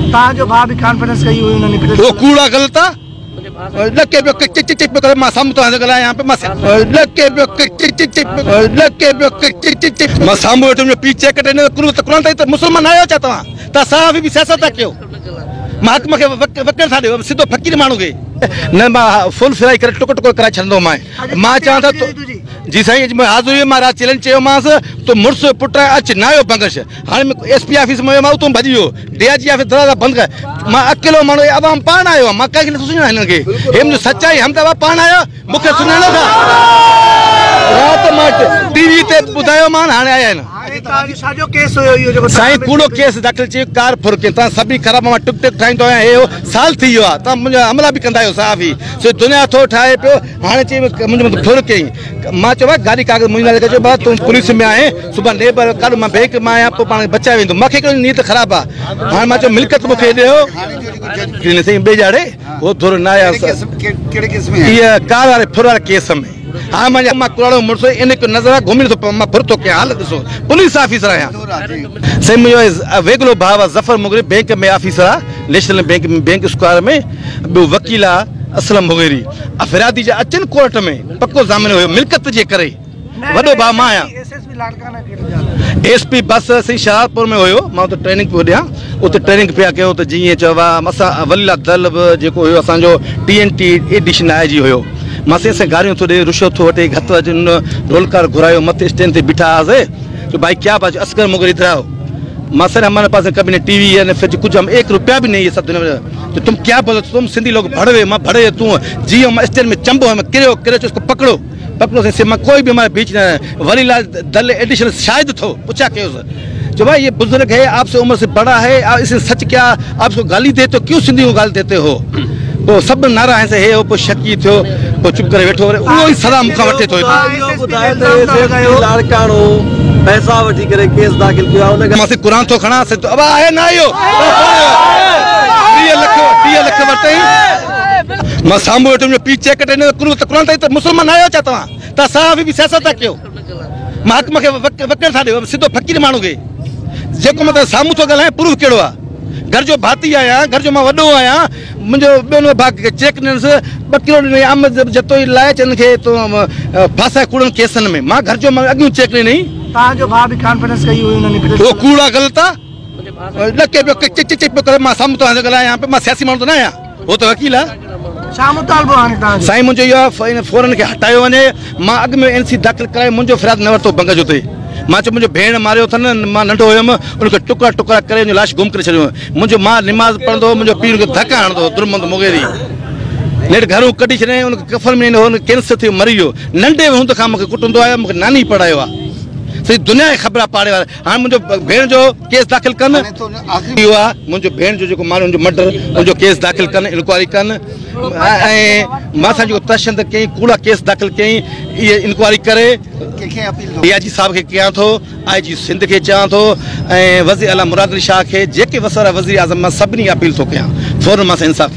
जो भाउ बि कॉन्फ्रेंस कई हुई उन्होंने वो कूड़ा गलत आ लके पे चिक चिक चिक पे मां सामू तो गला यहां पे मां लके पे चिक चिक चिक लके पे चिक चिक चिक मां सामू तो पीछे कटे ने कुरान तो मुसलमान आयो चाहता ता साहब भी सियासत क्यों महात्मा के वकल था दे सीधो फकीर मानू के न मां फुल फ्राई करे टुक टुक कराए छंदो मां चाहता तो जी साईं मैं हाज़िर मां रात चैलेंज चयो मास तो मुर्स पुट अच नायो पंगश हां एसपी ऑफिस में मां तुम भजियो डीआईजी ऑफिस दरवाजा बंद कर मां अकेलो मानो आवाम पान आयो मां काके न सुना हिन के हम जो सच्चाई हम त पान आयो मुखे सुना न था रात मां टीवी ते बुधायो मान हाने आया न साजो केस होयो यो जो साईं पूरो केस दाखिल चे कार फुर के ता सभी खराब मां टुक टुक ठाइंदो है हे साल थी यो ता मुझे हमला भी कंदा यो साहब ही सो दुनिया थो ठाए पियो हाने चे मुझे फुर के मां चवा गाड़ी कागज मुझे लगे जो बा तुम पुलिस में आए सुबह लेबर कल मां बैंक में आया पो पान बचा वेंदो मखे को नीयत खराब आ हां मां जो मिलकत मुखे देओ किने सही बेजाड़े वो थोरो ना आया केड़े केस में ये कार वाले फुर वाले केस में हाँ मां कुराड़ो मुड़सो इन को नजर घूमी तो मां फुर तो के हाल दसो पुलिस ऑफिसर आया सही मुझे वेगलो भाव जफर मुगरी बैंक में ऑफिसर आ नेशनल बैंक में बैंक स्क्वायर में बो वकील आ असलम मुगरी अफरादी जा अचन कोर्ट में पक्को जामिन हो मिलकत जे करे वडो बा मां आया एसपी बस सही शहादपुर में होयो मां तो ट्रेनिंग पे दिया उते ट्रेनिंग पे कयो तो जी चवा असा वल्ला दल जेको होयो असा जो टीएनटी एडिशन आई जी होयो मासे से गाड़ियों तो दे रुशवत तो वटे घत वजन रोलकार घुरायो मथे स्टैंड ते बिठा आसे तो भाई क्या बात असगर मुगरी इधराओ मासर हमारे पास कभी ने टीवी है फ्रिज कुछ हम 1 रुपया भी नहीं ये सब तो तुम क्या बोलो तुम सिंधी लोग भड़वे मां भड़े तू जी हम स्टैंड में चंबो हम किरो किरो उसको पकड़ो पकड़ो से मां कोई भी हमारे बीच न वलीलाल दल एडिशन शायद थो पूछा क्यों जो भाई ये बुजुर्ग है आपसे उम्र से बड़ा है इसे सच क्या आपको गाली देते हो क्यों सिंधी को गाली देते हो वो सब नारा है से है वो शकी थियो वो चुप करे बैठो वो ही सदा मुखा वठे तो लाड़काणो पैसा वठी करे केस दाखिल किया उन मासे कुरान तो खणा से तो अब आए ना आयो 30 लख वरते मां सामू बैठो पीछे कटे ने कुरान तो मुसलमान आयो चाहता ता साहब भी सियासत क्यों महात्मा के वकल था दे सीधो फकीर मानू के जेको मतलब सामू तो गलाए प्रूफ केड़ो आ घर जो भाती आया घर जो मां वडो आया मुझे बेनो भाग के चेक ने 2 किलो ने आम जतो लाए चन के तो फासा कूड़न केसन में मां घर जो मां अगू चेक नहीं ता जो भाउ बि कॉन्फ्रेंस कई हुई उन्होंने वो कूड़ा गलत आ लके पे चिक चिक चिक पे मां सामू तो गला यहां पे मां सियासी मानू तो ना आया वो तो वकील आ शाम तालबो हाने ता साईं मुझे यो फौरन के हटायो वने मां अग में एनसी दाखिल कराए मुझे फिराद न वरतो बंग जो ते मां मुझे भेण मारियो थन मां नंढो हुयम उनके टुकड़ा टुकड़ा करे लाश गुम करे छड़ियो मुझे मां नमाज पढ़ंदो मुझे पीर के धक्का हणदो दुर्मंद मुगेरी नेट घरों कढी छने उन कफन में हो कैंसर थी मरियो नंढे हुंद खां मुके कुटंदो आया मुके नानी पढ़ायो आ सही दुनिया खबर पाड़े वाले हाँ मुझे भेण जो केस दाखिल कन हुआ मुझे भेण जो मानू जो मर्डर मुझे केस दाखिल कन इंक्वायरी कन मासा जो तशंद कई कूड़ा केस दाखिल कई ये इंक्वायरी करे डीआईजी साहब के क्या थो आईजी सिंध के चाह थो वज़ीर आला मुराद अली शाह के जेके वसरा वज़ीर आज़म सभी अपील तो क्या फौरन मां इंसाफ